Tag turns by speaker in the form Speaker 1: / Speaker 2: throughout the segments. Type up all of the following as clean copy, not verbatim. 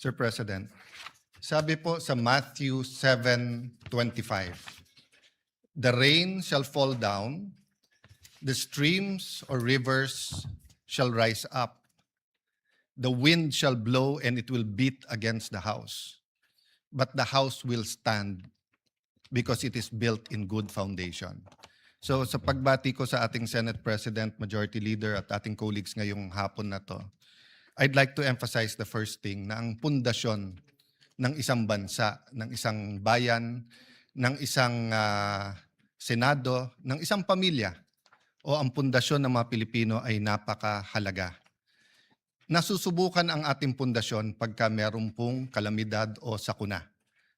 Speaker 1: Sir President, sabi po sa Matthew 7:25, the rain shall fall down, the streams or rivers shall rise up, the wind shall blow and it will beat against the house, but the house will stand because it is built in good foundation. So sa pagbati ko sa ating Senate President, Majority Leader at ating colleagues ngayong hapon na to, I'd like to emphasize the first thing na ang pundasyon ng isang bansa, ng isang bayan, ng isang Senado, ng isang pamilya o ang pundasyon ng mga Pilipino ay napakahalaga. Nasusubukan ang ating pundasyon pagka meron pong kalamidad o sakuna.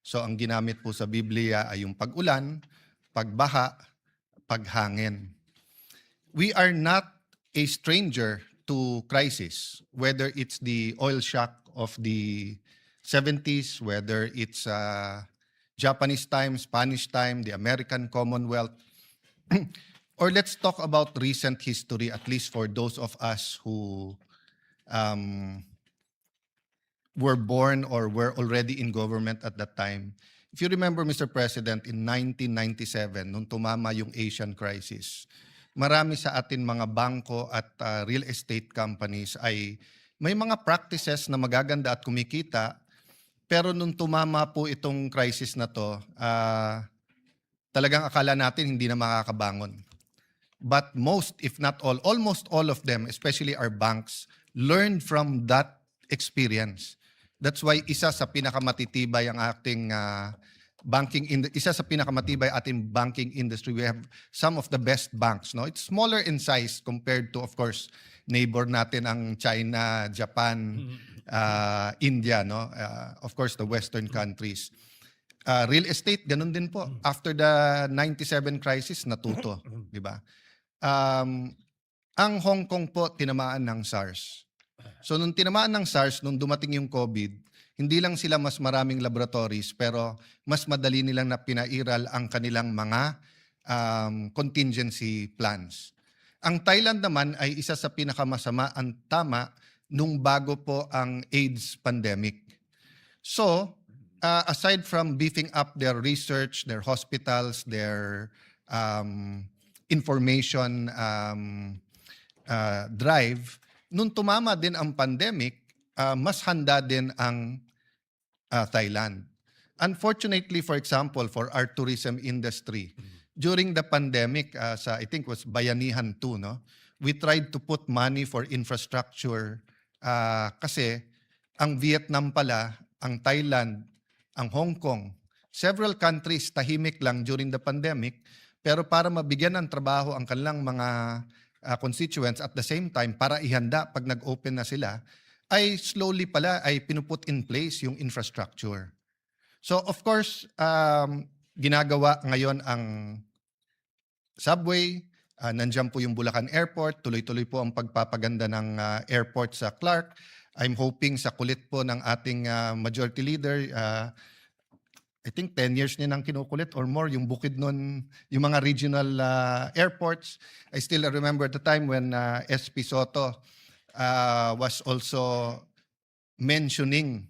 Speaker 1: So ang ginamit po sa Biblia ay yung pag-ulan, pagbaha, paghangin. We are not a stranger to crisis, whether it's the oil shock of the 70s, whether it's Japanese time, Spanish time, the American Commonwealth, or let's talk about recent history, at least for those of us who were born or were already in government at that time. If you remember, Mr. President, in 1997, nung tumama yung Asian crisis, marami sa atin mga bangko at real estate companies ay may mga practices na magaganda at kumikita, pero nung tumama po itong crisis na to, talagang akala natin hindi na makakabangon. But most, if not all, almost all of them, especially our banks, learned from that experience. That's why isa sa pinakamatitibay ang ating ating banking industry. We have some of the best banks. No, it's smaller in size compared to, of course, neighbor natin ang China, Japan, India. No, of course, the Western countries. Real estate, ganun din po. After the 97 crisis, natuto, di ba? Ang Hong Kong po tinamaan ng SARS. So nung tinamaan ng SARS, nung dumating yung COVID, hindi lang sila mas maraming laboratories, pero mas madali nilang na pinairal ang kanilang mga contingency plans. Ang Thailand naman ay isa sa pinakamasama ang tama nung bago po ang AIDS pandemic. So, aside from beefing up their research, their hospitals, their information drive, nung tumama din ang pandemic, mas handa din ang Thailand. Unfortunately, for example, for our tourism industry, during the pandemic, I think was Bayanihan 2, no? We tried to put money for infrastructure kasi ang Vietnam pala, ang Thailand, ang Hong Kong, several countries tahimik lang during the pandemic, pero para mabigyan ng trabaho ang kanilang mga constituents at the same time para ihanda pag nag-open na sila, ay slowly pala ay pinuput in place yung infrastructure. So of course, ginagawa ngayon ang subway, nandiyan po yung Bulacan Airport, tuloy-tuloy po ang pagpapaganda ng airport sa Clark. I'm hoping sa kulit po ng ating majority leader, I think 10 years niya nang kinukulit or more yung Bukidnon, yung mga regional airports. I still remember the time when SP Soto was also mentioning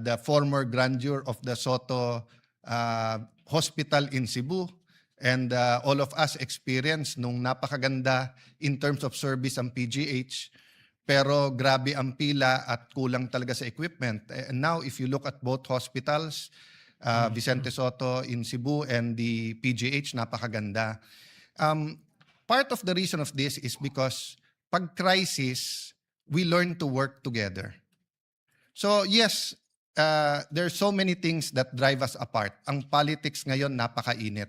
Speaker 1: the former grandeur of the Soto Hospital in Cebu. And all of us experienced nung napakaganda in terms of service ang PGH. Pero grabe ang pila at kulang talaga sa equipment. And now if you look at both hospitals, Vicente Soto in Cebu and the PGH, napakaganda. Part of the reason of this is because pag crisis, we learn to work together. So yes, there are so many things that drive us apart. Ang politics ngayon napakainit.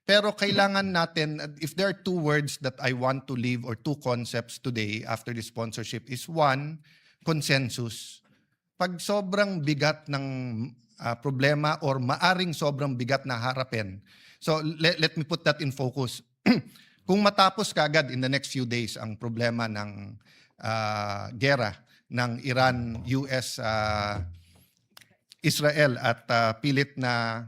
Speaker 1: Pero kailangan natin, if there are two words that I want to leave or two concepts today after the sponsorship is one, consensus. Pag sobrang bigat ng problema or maaring sobrang bigat na harapin. So let me put that in focus. Kung matapos kagad in the next few days ang problema ng gera ng Iran, US, Israel at pilit na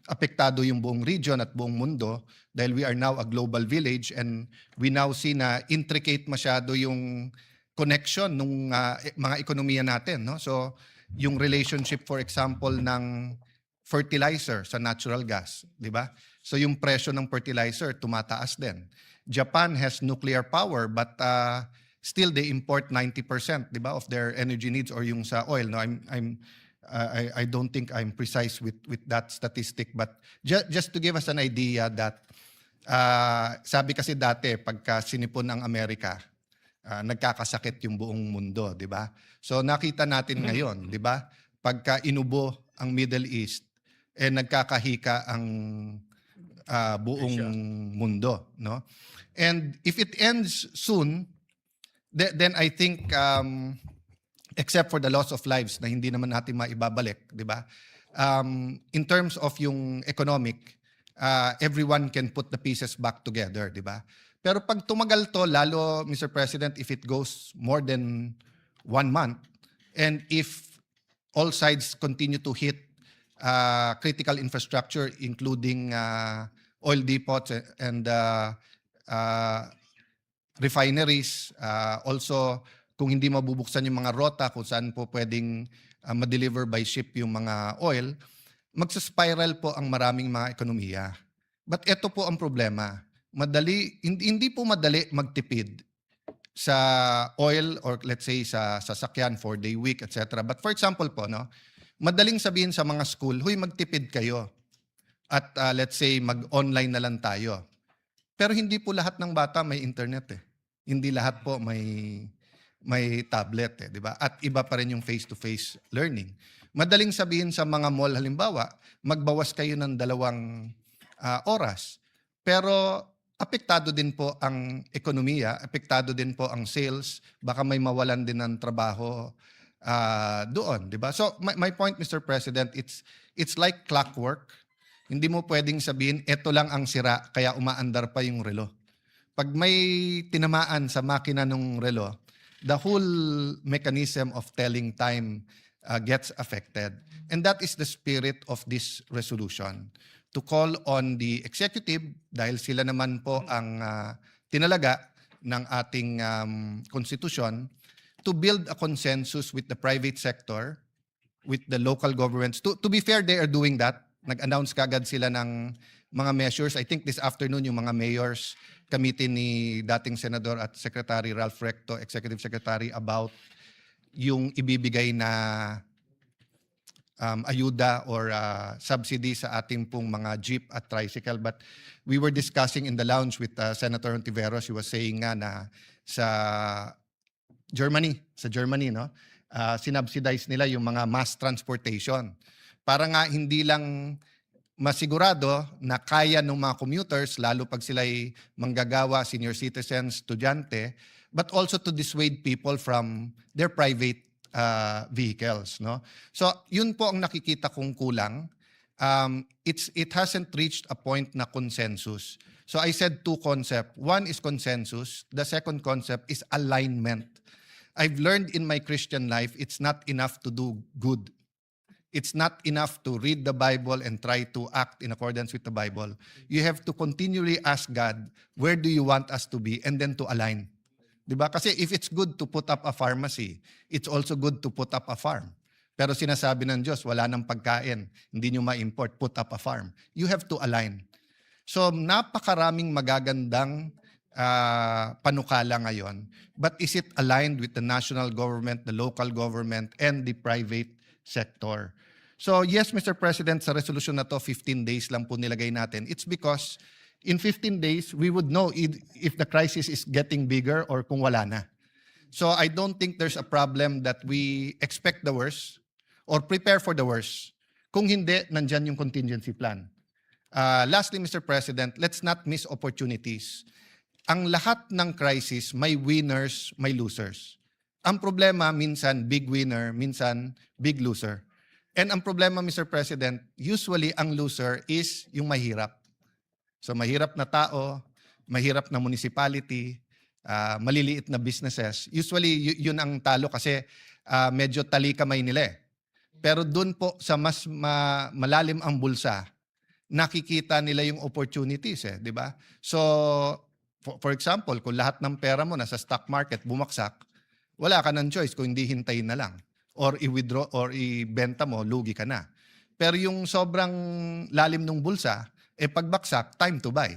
Speaker 1: apektado yung buong region at buong mundo dahil we are now a global village and we now see na intricate masyado yung connection ng mga ekonomiya natin. No? So yung relationship, for example, ng fertilizer sa natural gas, di ba? So yung presyo ng fertilizer tumataas din. Japan has nuclear power but still they import 90%, di ba, of their energy needs, or yung sa oil. No, I don't think I'm precise with that statistic, but just to give us an idea that sabi kasi dati pagka sinipon ang Amerika, nagkakasakit yung buong mundo, di ba? So nakita natin ngayon, di ba? Pagka inubo ang Middle East, nagkakahika ang buong mundo, no? And if it ends soon, then I think except for the loss of lives na hindi naman natin maibabalik, di ba? In terms of yung economic, everyone can put the pieces back together, di ba? Pero pag tumagal to, lalo, Mr. President, if it goes more than 1 month, and if all sides continue to hit critical infrastructure, including oil depots and refineries, also kung hindi mabubuksan yung mga rota kung saan po pwedeng ma-deliver by ship yung mga oil, magsaspiral po ang maraming mga ekonomiya. But ito po ang problema. Hindi po madali magtipid sa oil or let's say sa sasakyan, 4-day week, etc. But for example po, no, madaling sabihin sa mga school, huy, magtipid kayo at let's say mag-online na lang tayo. Pero hindi po lahat ng bata may internet eh. Hindi lahat po may tablet eh, di ba? At iba pa rin yung face-to-face learning. Madaling sabihin sa mga mall, halimbawa, magbawas kayo ng 2 oras. Pero apektado din po ang ekonomiya, apektado din po ang sales, baka may mawalan din ng trabaho doon, di ba? So my point, Mr. President, it's like clockwork. Hindi mo pwedeng sabihin, eto lang ang sira, kaya umaandar pa yung relo. Pag may tinamaan sa makina ng relo, the whole mechanism of telling time gets affected. And that is the spirit of this resolution. To call on the executive, dahil sila naman po ang tinalaga ng ating konstitusyon, to build a consensus with the private sector, with the local governments. To be fair, they are doing that. Nag-announce kagad sila ng mga measures. I think this afternoon yung mga mayors committee ni dating Senador at Secretary Ralph Recto, Executive Secretary, about yung ibibigay na ayuda or subsidy sa ating pong mga jeep at tricycle. But we were discussing in the lounge with Senator Ontiveros. He was saying nga na sa Germany, no? Sinubsidize nila yung mga mass transportation. Para nga hindi lang masigurado na kaya ng mga commuters, lalo pag sila'y manggagawa, senior citizens, estudyante, but also to dissuade people from their private vehicles, no? So yun po ang nakikita kong kulang. It hasn't reached a point na consensus. So I said 2 concepts. One is consensus. The second concept is alignment. I've learned in my Christian life, it's not enough to do good. It's not enough to read the Bible and try to act in accordance with the Bible. You have to continually ask God, where do you want us to be? And then to align. Diba? Kasi if it's good to put up a pharmacy, it's also good to put up a farm. Pero sinasabi ng Diyos, wala nang pagkain, hindi nyo ma-import, put up a farm. You have to align. So napakaraming magagandang panukala ngayon. But is it aligned with the national government, the local government, and the private sector? So yes, Mr. President, sa resolution na to, 15 days lang po nilagay natin. It's because in 15 days, we would know if the crisis is getting bigger or kung wala na. So I don't think there's a problem that we expect the worst or prepare for the worst. Kung hindi, nandyan yung contingency plan. Lastly, Mr. President, let's not miss opportunities. Ang lahat ng crisis, may winners, may losers. Ang problema, minsan big winner, minsan big loser. And ang problema, Mr. President, usually ang loser is yung mahirap. So mahirap na tao, mahirap na municipality, maliliit na businesses. Usually yun ang talo kasi medyo talikamay nila eh. Pero dun po sa mas malalim ang bulsa, nakikita nila yung opportunities eh, di ba? So for example, kung lahat ng pera mo nasa stock market bumaksak, wala ka ng choice kung hindi hintayin na lang. or i-withdraw or ibenta mo, lugi ka na. Pero yung sobrang lalim ng bulsa, pagbaksak, time to buy.